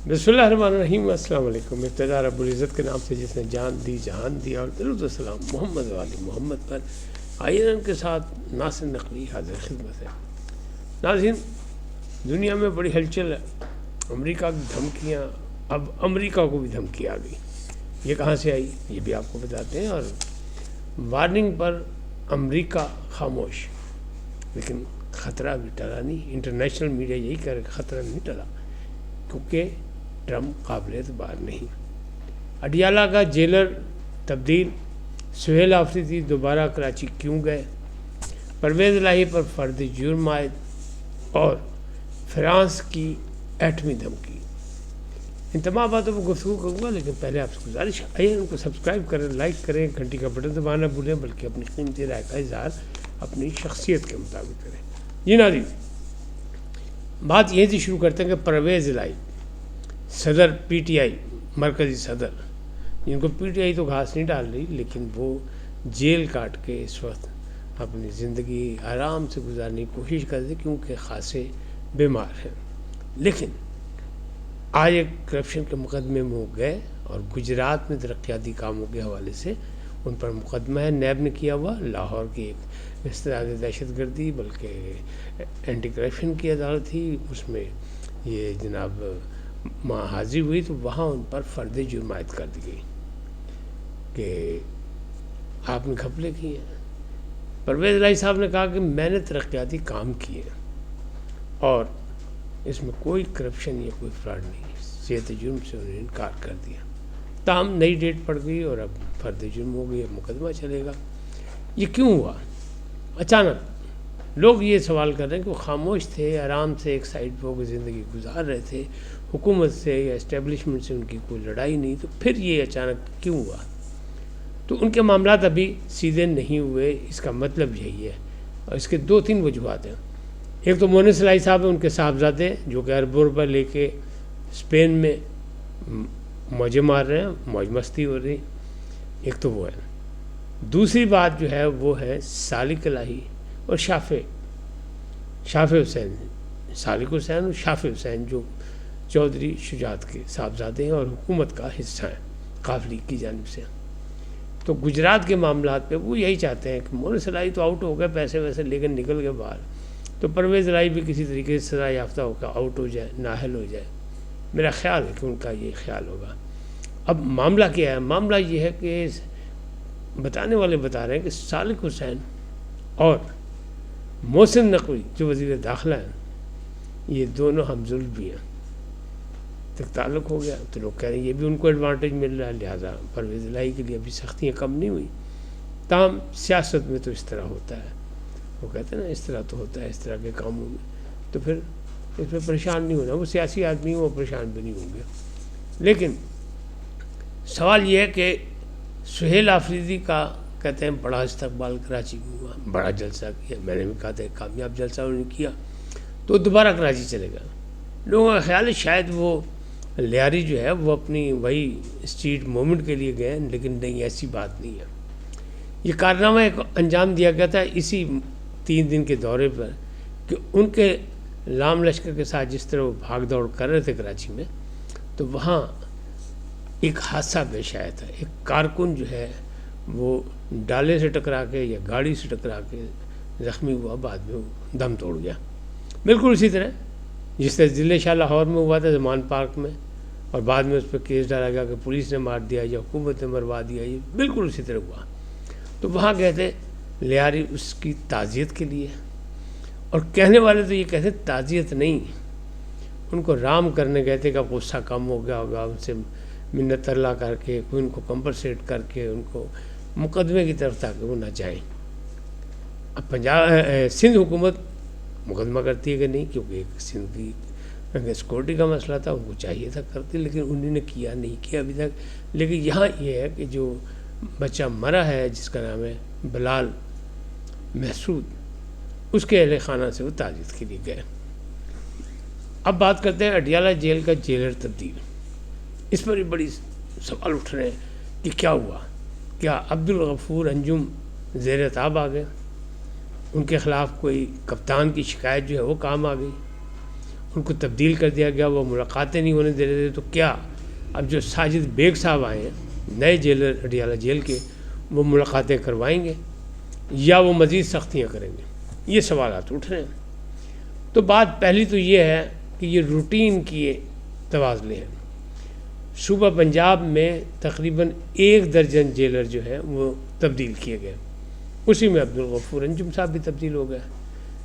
بسم اللہ الرحمن الرحیم. السلام علیکم. ابتدا رب العزت کے نام سے جس نے جان دی جہان دیا، اور درود و سلام محمد والی محمد پر. آئین ان کے ساتھ ناصر نقوی حاضر خدمت ہے. ناظرین، دنیا میں بڑی ہلچل ہے. امریکہ کی دھمکیاں، اب امریکہ کو بھی دھمکی آ گئی. یہ کہاں سے آئی یہ بھی آپ کو بتاتے ہیں. اور وارننگ پر امریکہ خاموش، لیکن خطرہ بھی ٹلا نہیں. انٹرنیشنل میڈیا یہی کہہ رہا کہ خطرہ نہیں ٹلا، کیونکہ ٹرمپ قابل اعتبار نہیں. اڈیالہ کا جیلر تبدیل، سہیل آفریدی دوبارہ کراچی کیوں گئے، پرویز الہی پر فرد جرم عائد، اور فرانس کی ایٹمی دھمکی. ان تمام باتوں پر گفتگو کروں گا، لیکن پہلے آپ سے گزارش آئیے ان کو سبسکرائب کریں، لائک کریں، گھنٹی کا بٹن دبانا بھولیں، بلکہ اپنی قیمتی رائے کا اظہار اپنی شخصیت کے مطابق کریں. جی ناظرین، بات یہیں سے شروع کرتے ہیں کہ پرویز الہی صدر پی ٹی آئی، مرکزی صدر، جن کو پی ٹی آئی تو گھاس نہیں ڈال رہی، لیکن وہ جیل کاٹ کے اس وقت اپنی زندگی آرام سے گزارنے کی کوشش کرتے کیونکہ خاصے بیمار ہیں. لیکن آج ایک کرپشن کے مقدمے میں وہ گئے، اور گجرات میں ترقیاتی کاموں کے حوالے سے ان پر مقدمہ ہے. نیب نے کیا ہوا، لاہور کی ایک استداد دہشت گردی بلکہ اینٹی کرپشن کی عدالت تھی، اس میں یہ جناب حاضری ہوئی، تو وہاں ان پر فرد جرم عائد کر دی گئی کہ آپ نے گھپلے کیے ہیں. پرویز الہی صاحب نے کہا کہ میں نے ترقیاتی کام کیے اور اس میں کوئی کرپشن یا کوئی فراڈ نہیں. صحت جرم سے انہوں نے انکار کر دیا. تاہم نئی ڈیٹ پڑ گئی اور اب فرد جرم ہو گئی، اب مقدمہ چلے گا. یہ کیوں ہوا؟ اچانک لوگ یہ سوال کر رہے ہیں کہ وہ خاموش تھے، آرام سے ایک سائڈ پہ ہو کے زندگی گزار رہے تھے، حکومت سے یا اسٹیبلشمنٹ سے ان کی کوئی لڑائی نہیں، تو پھر یہ اچانک کیوں ہوا؟ تو ان کے معاملات ابھی سیدھے نہیں ہوئے. اس کا مطلب یہی ہے، اور اس کے دو تین وجوہات ہیں. ایک تو مونس الہی صاحب ہیں، ان کے صاحبزادے جو کہ اربوں روپے لے کے اسپین میں موجیں مار رہے ہیں، موج مستی ہو رہی. ایک تو وہ ہے. دوسری بات جو ہے وہ ہے سالک الہی اور شافع حسین، سالک حسین اور شافع حسین، جو چودھری شجاعت کے صاحبزادے ہیں اور حکومت کا حصہ ہیں قافلی کی جانب سے. تو گجرات کے معاملات پہ وہ یہی چاہتے ہیں کہ مونس الہی تو آؤٹ ہو گئے، پیسے ویسے لے کر نکل گئے باہر، تو پرویز الہی بھی کسی طریقے سے سزا یافتہ ہو کر آؤٹ ہو جائے، نااہل ہو جائے. میرا خیال ہے کہ ان کا یہ خیال ہوگا. اب معاملہ کیا ہے؟ معاملہ یہ ہے کہ بتانے والے بتا رہے ہیں کہ سالک حسین اور محسن نقوی جو وزیر داخلہ ہیں، یہ دونوں ہم ظلم بھی ہیں. تک تعلق ہو گیا تو لوگ کہہ رہے ہیں یہ بھی ان کو ایڈوانٹیج مل رہا ہے، لہٰذا پرویز الہی کے لیے ابھی سختیاں کم نہیں ہوئی. تاہم سیاست میں تو اس طرح ہوتا ہے، وہ کہتے ہیں نا اس طرح تو ہوتا ہے اس طرح کے کاموں میں، تو پھر اس میں پریشان نہیں ہونا. وہ سیاسی آدمی ہیں، وہ پریشان بھی نہیں ہوں گے. لیکن سوال یہ ہے کہ سہیل آفریدی کا کہتے ہیں بڑا استقبال کراچی میں ہوا، بڑا جلسہ کیا. میں نے بھی کہا تھا کامیاب جلسہ انہوں نے کیا، تو دوبارہ کراچی چلے گا. لوگوں کا خیال ہے شاید وہ لیاری جو ہے وہ اپنی وہی اسٹریٹ موومنٹ کے لیے گئے ہیں، لیکن نہیں، ایسی بات نہیں ہے. یہ کارنامہ ایک انجام دیا گیا تھا اسی 3 دن کے دورے پر کہ ان کے لام لشکر کے ساتھ جس طرح وہ بھاگ دوڑ کر رہے تھے کراچی میں، تو وہاں ایک حادثہ پیش آیا تھا. ایک کارکن جو ہے وہ ڈالے سے ٹکرا کے یا گاڑی سے ٹکرا کے زخمی ہوا، بعد میں وہ دم توڑ گیا. بالکل اسی طرح جس طرح ضلع شاہ لاہور میں ہوا تھا زمان پارک میں، اور بعد میں اس پہ کیس ڈالا گیا کہ پولیس نے مار دیا یا حکومت نے مروا دیا. یہ بالکل اسی طرح ہوا. تو وہاں گئے تھے لیاری اس کی تعزیت کے لیے، اور کہنے والے تو یہ کہتے تعزیت نہیں، ان کو رام کرنے گئے تھے کہ غصہ کم ہو گیا ہوگا، ان سے منت اللہ کر کے کوئی ان کو کمپنسیٹ کر کے ان کو مقدمے کی طرف تاکہ وہ نہ جائیں. اب سندھ حکومت مقدمہ کرتی ہے کہ نہیں، کیونکہ ایک سندھ کی سیکورٹی کا مسئلہ تھا، ان کو چاہیے تھا کرتی، لیکن انہوں نے کیا نہیں کیا ابھی تک. لیکن یہاں یہ ہے کہ جو بچہ مرا ہے جس کا نام ہے بلال محسود، اس کے اہل خانہ سے وہ تعزیت کے لیے گئے. اب بات کرتے ہیں اڈیالہ جیل کا جیلر تبدیل. اس پر بڑی سوال اٹھ رہے ہیں کہ کیا ہوا؟ کیا عبدالغفور انجم زیر تاب آ گئے؟ ان کے خلاف کوئی کپتان کی شکایت جو ہے وہ کام آ گئی، ان کو تبدیل کر دیا گیا، وہ ملاقاتیں نہیں ہونے دے رہے تھے، تو کیا اب جو ساجد بیگ صاحب آئے ہیں نئے جیلر اڈیالہ جیل کے، وہ ملاقاتیں کروائیں گے یا وہ مزید سختیاں کریں گے؟ یہ سوالات اٹھ رہے ہیں۔ تو بات پہلی تو یہ ہے کہ یہ روٹین کی تبادلے ہیں۔ صوبہ پنجاب میں تقریباً 1 درجن جیلر جو ہیں وہ تبدیل کیے گئے، اسی میں عبدالغفور انجم صاحب بھی تبدیل ہو گیا،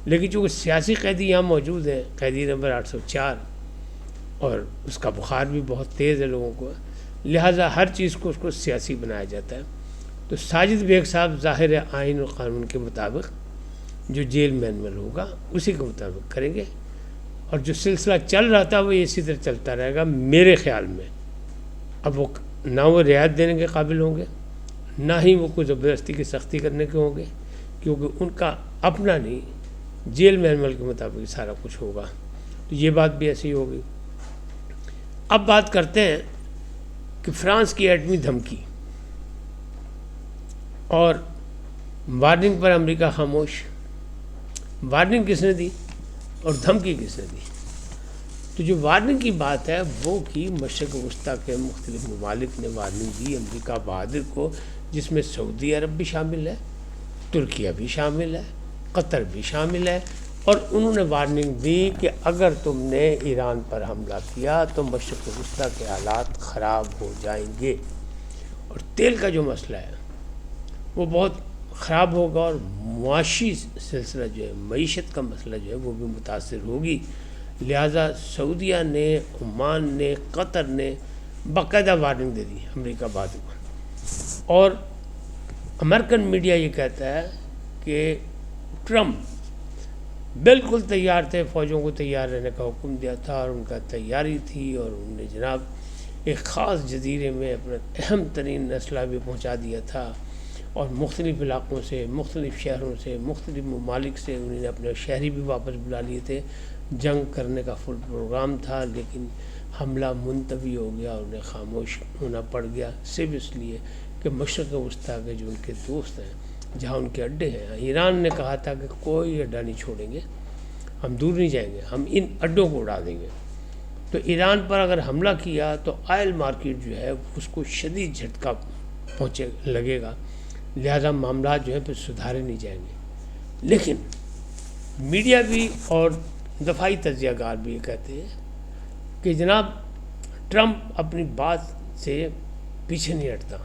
لیکن چونکہ سیاسی قیدی یہاں موجود ہیں، قیدی نمبر 804، اور اس کا بخار بھی بہت تیز ہے لوگوں کو، لہٰذا ہر چیز کو اس کو سیاسی بنایا جاتا ہے۔ تو ساجد بیگ صاحب ظاہر آئین اور قانون کے مطابق جو جیل مینول ہوگا اسی کے مطابق کریں گے، اور جو سلسلہ چل رہا تھا وہ اسی طرح چلتا رہے گا میرے خیال میں۔ اب وہ نہ وہ رعایت دینے کے قابل ہوں گے، نہ ہی وہ کوئی زبردستی کی سختی کرنے کے ہوں گے، کیونکہ ان کا اپنا نہیں، جیل مینول کے مطابق سارا کچھ ہوگا۔ تو یہ بات بھی ایسی ہوگی۔ اب بات کرتے ہیں کہ فرانس کی ایٹمی دھمکی اور وارننگ پر امریکہ خاموش۔ وارننگ کس نے دی اور دھمکی کس نے دی؟ تو جو وارننگ کی بات ہے وہ کی مشرق وسطیٰ کے مختلف ممالک نے وارننگ دی امریکہ بہادر کو، جس میں سعودی عرب بھی شامل ہے، ترکیہ بھی شامل ہے، قطر بھی شامل ہے، اور انہوں نے وارننگ دی کہ اگر تم نے ایران پر حملہ کیا تو مشرق وسطیٰ کے حالات خراب ہو جائیں گے، اور تیل کا جو مسئلہ ہے وہ بہت خراب ہوگا، اور معاشی سلسلہ جو ہے، معیشت کا مسئلہ جو ہے وہ بھی متاثر ہوگی۔ لہٰذا سعودیہ نے، عمان نے، قطر نے باقاعدہ وارننگ دے دی امریکہ بہادر کو، اور امریکن میڈیا یہ کہتا ہے کہ ٹرمپ بالکل تیار تھے، فوجوں کو تیار رہنے کا حکم دیا تھا، اور ان کا تیاری تھی، اور انہوں نے جناب ایک خاص جزیرے میں اپنا اہم ترین اسلحہ بھی پہنچا دیا تھا، اور مختلف علاقوں سے، مختلف شہروں سے، مختلف ممالک سے انہوں نے اپنے شہری بھی واپس بلا لیے تھے۔ جنگ کرنے کا فل پروگرام تھا، لیکن حملہ منتوی ہو گیا، انہیں خاموش ہونا پڑ گیا، صرف اس لیے کہ مشرق وسطیٰ کے جو ان کے دوست ہیں، جہاں ان کے اڈے ہیں، ایران نے کہا تھا کہ کوئی اڈا نہیں چھوڑیں گے، ہم دور نہیں جائیں گے، ہم ان اڈوں کو اڑا دیں گے۔ تو ایران پر اگر حملہ کیا تو آئل مارکیٹ جو ہے اس کو شدید جھٹکا پہنچے لگے گا، لہذا معاملات جو ہیں پھر سدھارے نہیں جائیں گے۔ لیکن میڈیا بھی اور دفاعی تجزیہ کار بھی یہ کہتے ہیں کہ جناب ٹرمپ اپنی بات سے پیچھے نہیں ہٹتا،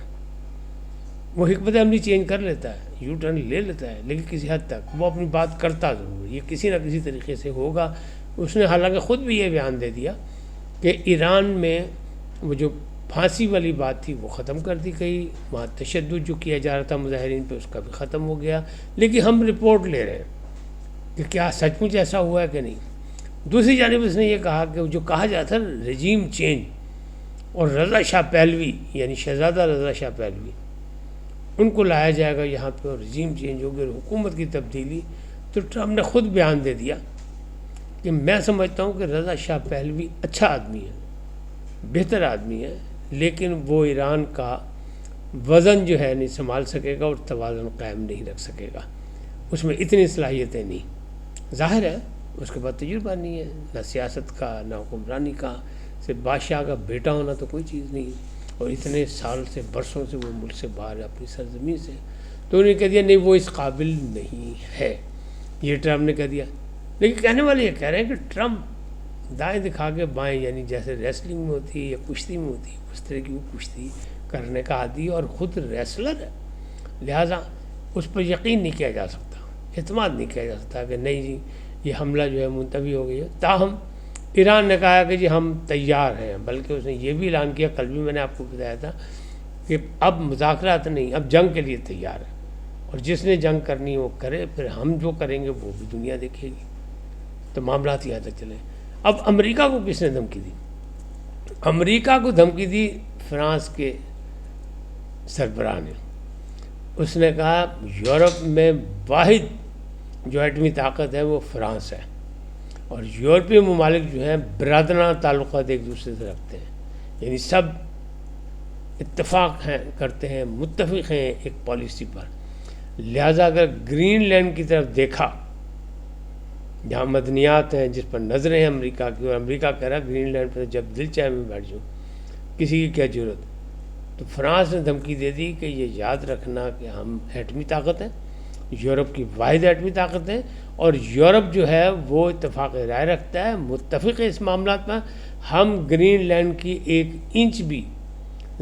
وہ حکمت عملی چینج کر لیتا ہے، یو ٹرن لے لیتا ہے، لیکن کسی حد تک وہ اپنی بات کرتا ضرور، یہ کسی نہ کسی طریقے سے ہوگا۔ اس نے حالانکہ خود بھی یہ بیان دے دیا کہ ایران میں وہ جو پھانسی والی بات تھی وہ ختم کر دی گئی، وہاں تشدد جو کیا جا رہا تھا مظاہرین پہ اس کا بھی ختم ہو گیا، لیکن ہم رپورٹ لے رہے ہیں کہ کیا سچ مچ ایسا ہوا ہے کہ نہیں۔ دوسری جانب اس نے یہ کہا کہ جو کہا جاتا ہے رجیم چینج، اور رضا شاہ پہلوی یعنی شہزادہ رضا شاہ پہلوی ان کو لایا جائے گا یہاں پہ، اور رجیم چینج ہوگی اور حکومت کی تبدیلی۔ تو ٹرمپ نے خود بیان دے دیا کہ میں سمجھتا ہوں کہ رضا شاہ پہلوی اچھا آدمی ہے، بہتر آدمی ہے، لیکن وہ ایران کا وزن جو ہے نہیں سنبھال سکے گا اور توازن قائم نہیں رکھ سکے گا، اس میں اتنی صلاحیتیں نہیں۔ ظاہر ہے اس کے بعد تجربہ نہیں ہے، نہ سیاست کا نہ حکمرانی کا، صرف بادشاہ کا بیٹا ہونا تو کوئی چیز نہیں ہے، اور اتنے سال سے برسوں سے وہ ملک سے باہر ہے اپنی سرزمین سے۔ تو انہوں نے کہہ دیا نہیں وہ اس قابل نہیں ہے، یہ ٹرمپ نے کہہ دیا۔ لیکن کہنے والے یہ کہہ رہے ہیں کہ ٹرمپ دائیں دکھا کے بائیں، یعنی جیسے ریسلنگ میں ہوتی ہے یا کشتی میں ہوتی ہے اس طرح کی وہ کشتی کرنے کا عادی اور خود ریسلر ہے، لہٰذا اس پر یقین نہیں کیا جا سکتا، اعتماد نہیں کیا جا سکتا کہ نہیں جی یہ حملہ جو ہے منتوی ہو گئی ہے۔ تاہم ایران نے کہا کہ جی ہم تیار ہیں، بلکہ اس نے یہ بھی اعلان کیا، کل بھی میں نے آپ کو بتایا تھا کہ اب مذاکرات نہیں، اب جنگ کے لیے تیار ہے، اور جس نے جنگ کرنی وہ کرے، پھر ہم جو کریں گے وہ بھی دنیا دیکھے گی۔ تو معاملات یہاں تک چلے۔ اب امریکہ کو کس نے دھمکی دی؟ امریکہ کو دھمکی دی فرانس کے سربراہ نے۔ اس نے کہا یورپ میں واحد جو ایٹمی طاقت ہے وہ فرانس ہے، اور یورپی ممالک جو ہیں برادرانہ تعلقات ایک دوسرے سے رکھتے ہیں، یعنی سب اتفاق ہیں کرتے ہیں، متفق ہیں ایک پالیسی پر۔ لہٰذا اگر گرین لینڈ کی طرف دیکھا جہاں مدنیات ہیں، جس پر نظریں ہیں امریکہ کی، اور امریکہ کہہ رہا ہے گرین لینڈ پر جب دل چاہے میں بیٹھ جاؤں، کسی کی کیا ضرورت. تو فرانس نے دھمکی دے دی کہ یہ یاد رکھنا کہ ہم ایٹمی طاقت ہیں، یورپ کی واحد ایٹمی طاقت ہیں، اور یورپ جو ہے وہ اتفاق رائے رکھتا ہے، متفق ہے اس معاملات میں. ہم گرین لینڈ کی 1 انچ بھی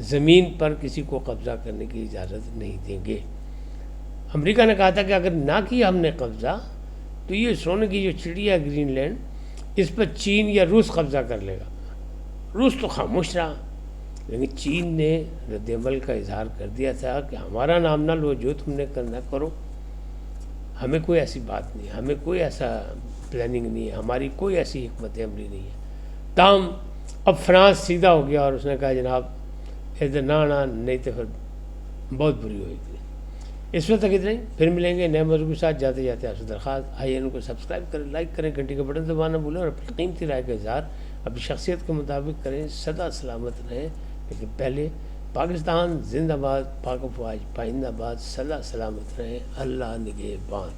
زمین پر کسی کو قبضہ کرنے کی اجازت نہیں دیں گے. امریکہ نے کہا تھا کہ اگر نہ کیا ہم نے قبضہ تو یہ سونے کی جو چڑیا ہے گرین لینڈ، اس پر چین یا روس قبضہ کر لے گا. روس تو خاموش رہا، لیکن چین نے رد عمل کا اظہار کر دیا تھا کہ ہمارا نام نہ لو، جو تم نے کرنا کرو، ہمیں کوئی ایسی بات نہیں، ہمیں کوئی ایسا پلاننگ نہیں ہے، ہماری کوئی ایسی حکمت عملی نہیں ہے. تاہم اب فرانس سیدھا ہو گیا اور اس نے کہا جناب ادھر نہ آنا، نہیں تو پھر بہت بری ہوئے گی. اس وقت تک اتنا ہی، پھر ملیں گے نئے موضوع کے ساتھ. جاتے جاتے آپ سے درخواست، آئیے ان کو سبسکرائب کریں، لائک کریں، گھنٹی کا بٹن دبانا بھولیں، اور اپنی قیمتی رائے کا اظہار اپنی شخصیت کے مطابق کریں. سدا سلامت رہیں، لیکن پہلے پاکستان زندہ باد، پاک و فوج پائندہ باد، سدا سلامت رہیں. اللہ نگہبان.